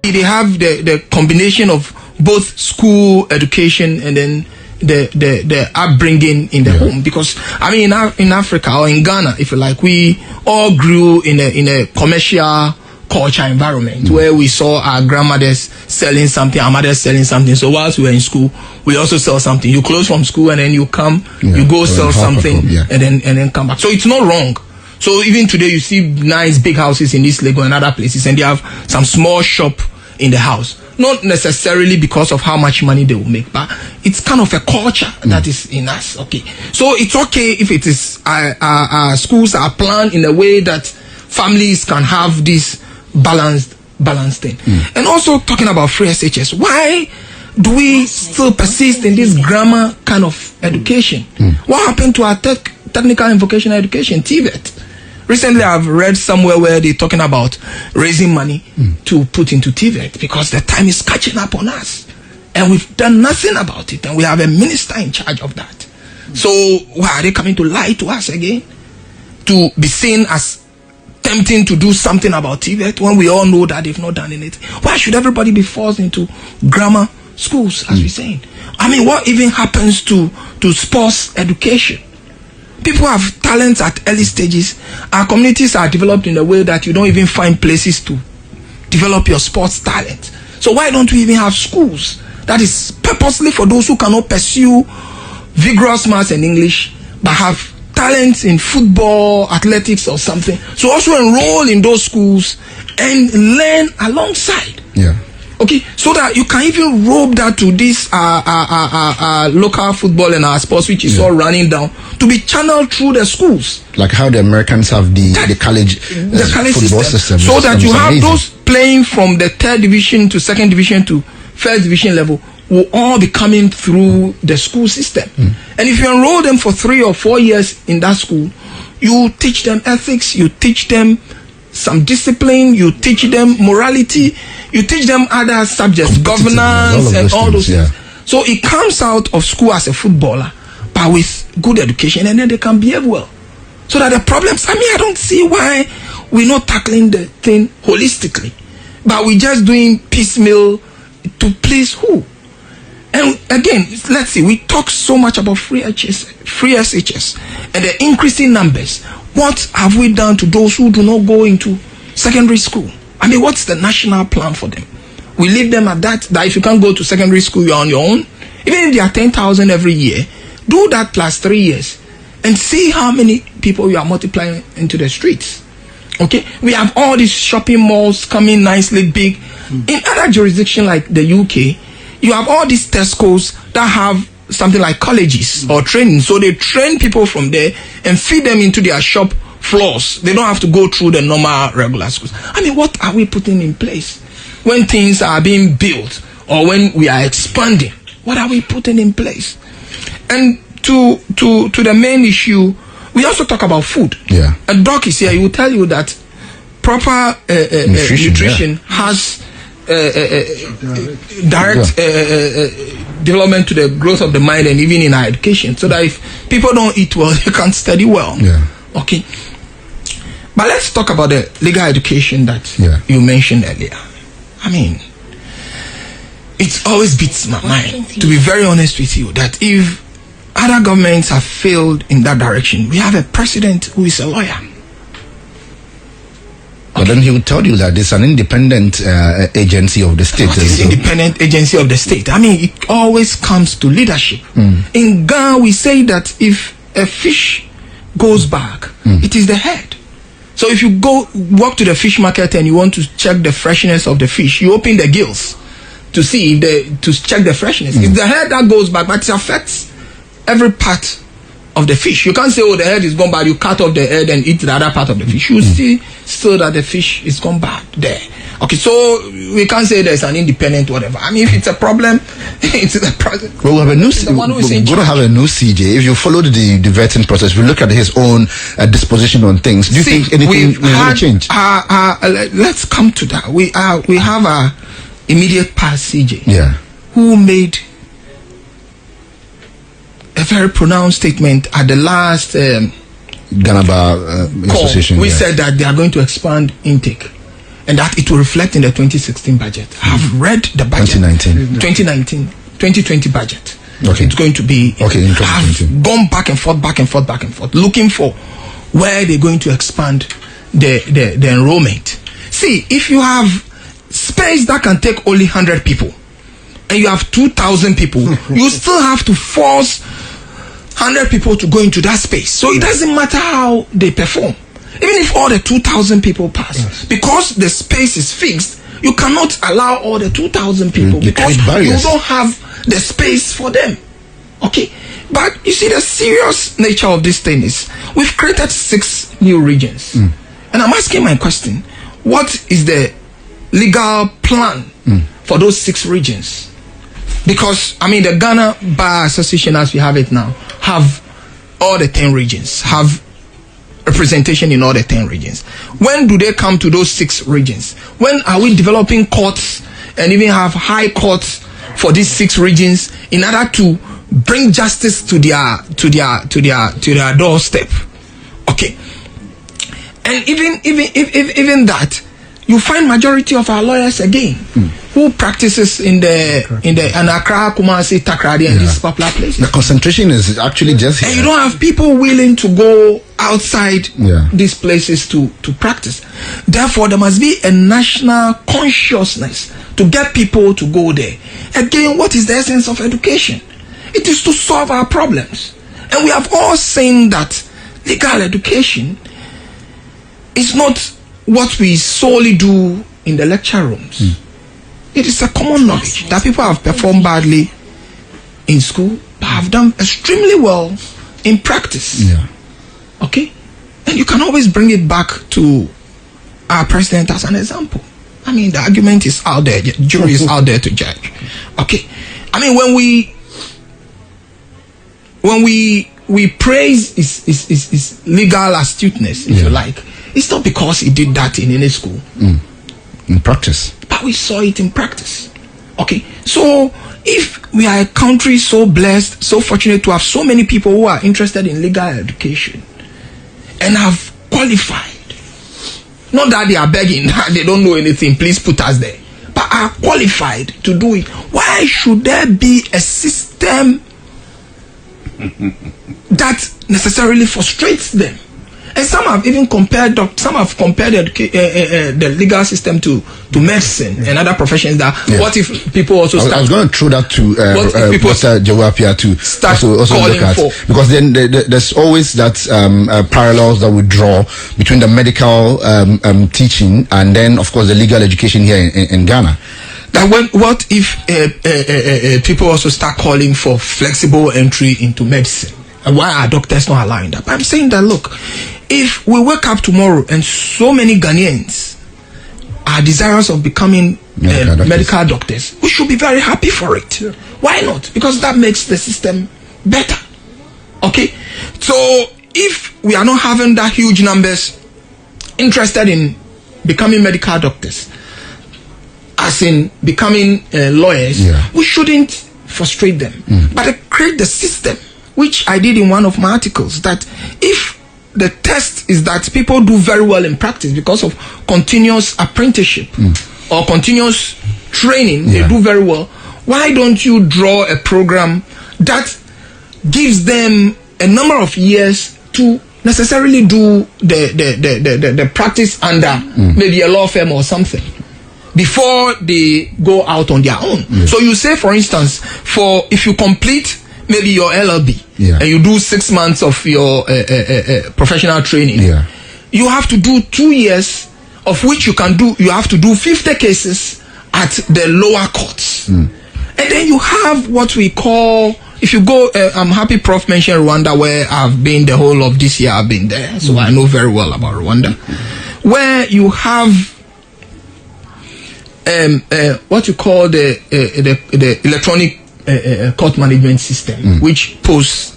They have the combination of both school education and then the upbringing in the home. Because I mean, in Africa or in Ghana, if you like, we all grew in a commercial culture environment where we saw our grandmothers selling something, our mothers selling something. So whilst we were in school, we also sell something. You close from school and then you come, you go sell something, and then come back. So it's not wrong. So even today you see nice big houses in this Lagos and other places, and they have some small shop in the house. Not necessarily because of how much money they will make, but it's kind of a culture that is in us. Okay, so it's okay if it is schools are planned in a way that families can have this balanced thing. And also talking about free SHS, why do we still persist in this grammar kind of education? What happened to our technical and vocational education, TVET? Recently, I've read somewhere where they're talking about raising money to put into TVET because the time is catching up on us. And we've done nothing about it. And we have a minister in charge of that. So why are they coming to lie to us again? To be seen as tempting to do something about TVET when we all know that they've not done anything. Why should everybody be forced into grammar schools, as we're saying? I mean, what even happens to sports education? People have talents at early stages. Our communities are developed in a way that you don't even find places to develop your sports talent. So why don't we even have schools that is purposely for those who cannot pursue vigorous maths and English but have talents in football, athletics or something? So also enroll in those schools and learn alongside. Okay, so that you can even rope that to this local football and our sports, which is all running down, to be channeled through the schools. Like how the Americans have the college football system. So that you have those playing from the 3rd division to 2nd division to 1st division level will all be coming through the school system. And if you enroll them for 3 or 4 years in that school, you teach them ethics, you teach them some discipline, you teach them morality, you teach them other subjects, governance and all those things. So it comes out of school as a footballer, but with good education, and then they can behave well. So that the problems, I mean, I don't see why we're not tackling the thing holistically, but we're just doing piecemeal to please who? And again, let's see, we talk so much about free SHS and the increasing numbers. What have we done to those who do not go into secondary school? I mean, what's the national plan for them? We leave them at that if you can't go to secondary school, you're on your own. Even if they are 10,000 every year, do that plus 3 years and see how many people you are multiplying into the streets. Okay, we have all these shopping malls coming nicely big. In other jurisdictions like the UK, you have all these Tesco's that have something like colleges or training. So they train people from there and feed them into their shop floors. They don't have to go through the normal regular schools. I mean, what are we putting in place when things are being built or when we are expanding? What are we putting in place? And to the main issue, we also talk about food. A doc is here. He will tell you that proper nutrition has direct development to the growth of the mind and even in our education, so that if people don't eat well, they can't study well. Okay, but let's talk about the legal education that you mentioned earlier. I mean, it always beats my mind, to be very honest with you, that if other governments have failed in that direction, we have a president who is a lawyer. But then he would tell you that it's an independent agency of the state. It's an independent agency of the state. I mean, it always comes to leadership. In Ghana, we say that if a fish goes back, it is the head. So if you walk to the fish market and you want to check the freshness of the fish, you open the gills to see to check the freshness. It's the head that goes back, but it affects every part of the fish. You can't say, oh, the head is gone bad, you cut off the head and eat the other part of the fish. You see still that the fish is gone bad there. Okay, so we can't say there's an independent whatever. I mean, if it's a problem, it's a problem. Well, we have a new we're going to have a new CJ. If you followed the vetting process, we look at his own disposition on things. Do you think anything will change? Let's come to that. We have a immediate past CJ who made a very pronounced statement at the last Ghana Bar Association. We said that they are going to expand intake. and that it will reflect in the 2016 budget. I've read the budget. 2020 budget. Okay. It's going to be. Okay, in 2020. I've gone back and forth, looking for where they're going to expand the enrollment. See, if you have space that can take only 100 people, and you have 2,000 people, you still have to force 100 people to go into that space. So it doesn't matter how they perform. Even if all the 2,000 people pass, because the space is fixed, you cannot allow all the 2,000 people because you don't have the space for them. Okay? But you see, the serious nature of this thing is we've created 6 new regions. And I'm asking my question, what is the legal plan for those 6 regions? Because, I mean, the Ghana Bar Association, as we have it now, have all the 10 regions, have representation in all the 10 regions. When do they come to those 6 regions? When are we developing courts and even have high courts for these 6 regions in order to bring justice to their doorstep? Okay. And even that, you find majority of our lawyers again who practices in the Accra, Kumasi, Takrady, and these popular places. The concentration is actually just here. And you don't have people willing to go outside these places to practice. Therefore, there must be a national consciousness to get people to go there. Again, what is the essence of education? It is to solve our problems. And we have all seen that legal education is not what we solely do in the lecture rooms. It is a common knowledge that people have performed badly in school but have done extremely well in practice. Okay? And you can always bring it back to our president as an example. I mean, the argument is out there, the jury is out there to judge. Okay? I mean, when we praise his legal astuteness, if you like, it's not because he did that in any school. In practice. But we saw it in practice. Okay. So if we are a country so blessed, so fortunate to have so many people who are interested in legal education and have qualified, not that they are begging, they don't know anything, please put us there, but are qualified to do it, why should there be a system that necessarily frustrates them? And some have even compared the legal system to medicine and other professions. That what if people also start? I was going to throw that to Dr. Jawapia to start also look at, because then there's always that parallels that we draw between the medical teaching and then, of course, the legal education here in Ghana. That what if people also start calling for flexible entry into medicine? And why are doctors not allowing that? But I'm saying that, look, if we wake up tomorrow and so many Ghanaians are desirous of becoming medical doctors, we should be very happy for it. Why not? Because that makes the system better. Okay? So if we are not having that huge numbers interested in becoming medical doctors, as in becoming lawyers, we shouldn't frustrate them. But create the system, which I did in one of my articles, that if the test is that people do very well in practice because of continuous apprenticeship or continuous training, they do very well, why don't you draw a program that gives them a number of years to necessarily do the practice under maybe a law firm or something before they go out on their own? So you say, for instance, if you complete maybe your LLB and you do 6 months of your professional training, you have to do 2 years, of which you have to do 50 cases at the lower courts. And then you have what we call, if you go, I'm happy Prof mentioned Rwanda, where I've been the whole of this year. I've been there, so I know very well about Rwanda, where you have what you call the electronic court management system, which posts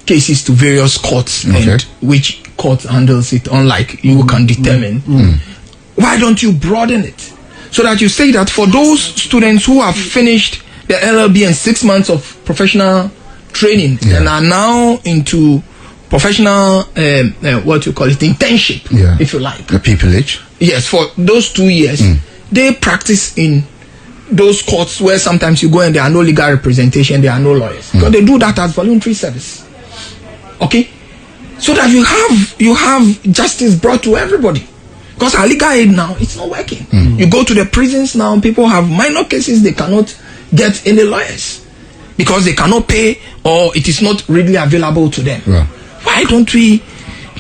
cases to various courts and which court handles it, unlike you can determine. Why don't you broaden it so that you say that for those students who have finished the LLB and 6 months of professional training and are now into professional, what you call it, internship, if you like. The pupillage? Yes, for those 2 years, they practice in those courts where sometimes you go and there are no legal representation, there are no lawyers. Because they do that as voluntary service. Okay? So that you have justice brought to everybody. Because our legal aid now, it's not working. You go to the prisons now, people have minor cases, they cannot get any lawyers. Because they cannot pay or it is not readily available to them. Yeah. Why don't we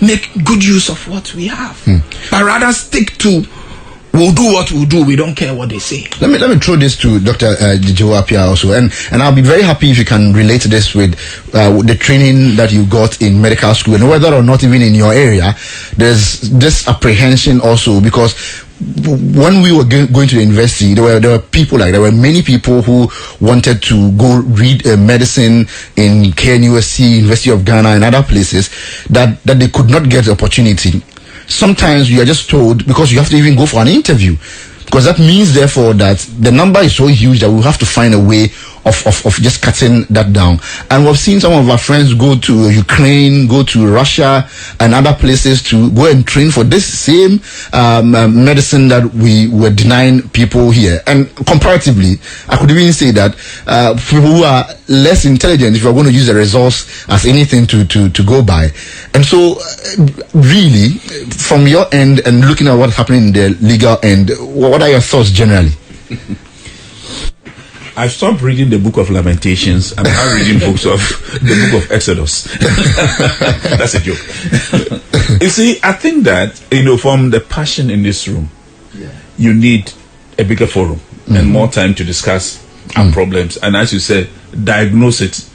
make good use of what we have? But rather stick to, we'll do what we'll do, we don't care what they say. Let me throw this to Dr. Jawapia also, and I'll be very happy if you can relate this with the training that you got in medical school, and whether or not even in your area, there's this apprehension also, because when we were going to the university, there were many people who wanted to go read medicine in KNUST, University of Ghana, and other places that they could not get the opportunity. Sometimes you are just told, because you have to even go for an interview, because that means therefore that the number is so huge that we'll have to find a way of just cutting that down. And we've seen some of our friends go to Ukraine, go to Russia and other places to go and train for this same medicine that we were denying people here. And comparatively, I could even say that people who are less intelligent, if you're going to use the results as anything to go by. And so really, from your end and looking at what's happening in the legal end, what are your thoughts generally? I stopped reading the book of Lamentations and I'm reading the book of Exodus. That's a joke. You see, I think that, from the passion in this room, you need a bigger forum and more time to discuss our problems. And as you said, diagnose it